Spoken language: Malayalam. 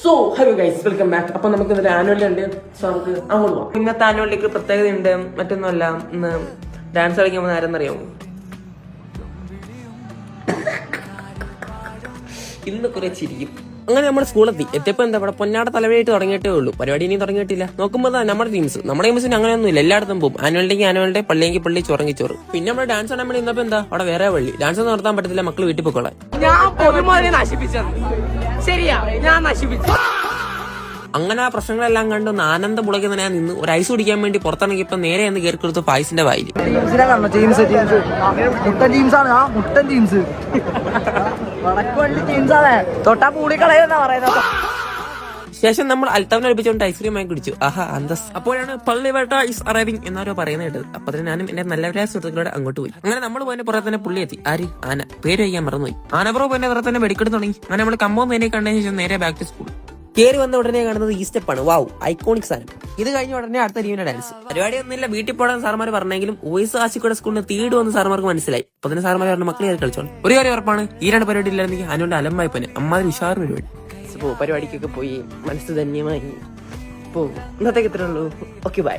So hello guys, welcome back. അപ്പൊ നമുക്ക് ഇന്നത്തെ ആനുവൽ ഉണ്ട്. സോ നമുക്ക് അങ്ങോട്ട് പോകാം. ഇന്നത്തെ ആനുവലിലേക്ക് പ്രത്യേകതയുണ്ട്. മറ്റൊന്നുമല്ല, ഇന്ന് ഡാൻസ് കളിക്കുമ്പോൾ ആരെന്നറിയാമോ? ഇന്ന് കുറെ ചിരിക്കും. അങ്ങനെ നമ്മുടെ സ്കൂളെത്തി എത്തിയപ്പോ എന്താ ഇവിടെ പൊന്നാട തലവഴിയായിട്ട് തുടങ്ങിയിട്ടേ ഉള്ളൂ. പരിപാടി ഇനിയും തുടങ്ങിയിട്ടില്ല. നോക്കുമ്പോൾ നമ്മുടെ ടീംസിന് അങ്ങനെയൊന്നുമില്ല. എല്ലായിടത്തും പോകും. ആനുവൽ ഡേ പള്ളിയെങ്കിൽ പള്ളി ചോറെങ്കിൽ ചോറ്. പിന്നെ നമ്മുടെ ഡാൻസ് കാണാൻ വേണ്ടി ഇന്നപ്പോ എന്താ അവിടെ വേറെ പള്ളി. ഡാൻസ് ഒന്നും നടത്താൻ പറ്റത്തില്ല, മക്കൾ വീട്ടിൽ പോയിക്കോളാം. ഞാൻ പൊതുമോനെ നശിപ്പിച്ചത് ശരിയാ, ഞാൻ നശിപ്പിച്ചു. അങ്ങനെ ആ പ്രശ്നങ്ങളെല്ലാം കണ്ടൊന്ന് ആനന്ദം മുളകുന്ന ഞാൻ നിന്ന് ഒരു ഐസ് കുടിക്കാൻ വേണ്ടി പുറത്തിറങ്ങിയപ്പോ നേരെ എന്ന് കയറി കൊടുത്തു പായസിന്റെ വായിൽ. ശേഷം നമ്മൾ അൽത്താവിനെ അടുപ്പിച്ചുകൊണ്ട് ഐസ്ക്രീം വാങ്ങി കുടിച്ചു. ആഹാ അന്തസ്. അപ്പോഴാണ് പള്ളി വേട്ട ഇസ് അറൈവിംഗ് എന്നാരോ പറയുന്നത് കേട്ടത്. അപ്പൊ തന്നെ ഞാനും എന്റെ നല്ലവരായ സുഹൃത്തുക്കളോട് അങ്ങോട്ട് പോയി. അങ്ങനെ നമ്മൾ പോയതിന്റെ പുറത്ത് തന്നെ പുള്ളി എത്തി. ആര്? ആന. പേര് വയ്ക്കാൻ മറന്നുപോയി. ആനപ്പുറം പോയതിന്റെ പുറത്ത് തന്നെ വെടിക്കെട്ട് തുടങ്ങി. അങ്ങനെ നമ്മൾ കമ്പവും നേരെ കണ്ടതിന് ശേഷം നേരെ ബാക്ക് ടു സ്കൂൾ. കയറി വന്ന ഉടനെ കാണുന്നത് ഈ സ്റ്റെപ്പാണ്. വാവ്, ഐക്കോണിക് സാധനം. ഇത് കഴിഞ്ഞ ഉടനെ അടുത്ത ടീമിന്റെ ഡാൻസ്. പരിപാടി ഒന്നുമില്ല, വീട്ടിൽ പോകാൻ സാർമാർ പറഞ്ഞെങ്കിലും വോയിസ് ആശിക്കോടെ സ്കൂളിന് തീട് വന്ന് സാർമാർക്ക് മനസ്സിലായി. അപ്പൊ തന്നെ സാർമാർ പറഞ്ഞ മക്കളെ കയറി കളിച്ചോളൂ. ഒരു കാര്യം ഉറപ്പാണ്, ഈ രണ്ട് പരിപാടി ഇല്ലായിരുന്നെങ്കിൽ അനുവിന്റെ അലമ്പായി പോനെ. അമ്മാതിരി ഉഷാർ പരിപാടി. പരിപാടിക്കൊക്കെ പോയി മനസ്സ് ധന്യമായി പോകും. ഇന്നത്തേക്ക് ഇത്രേ ഉള്ളൂ. Okay bye.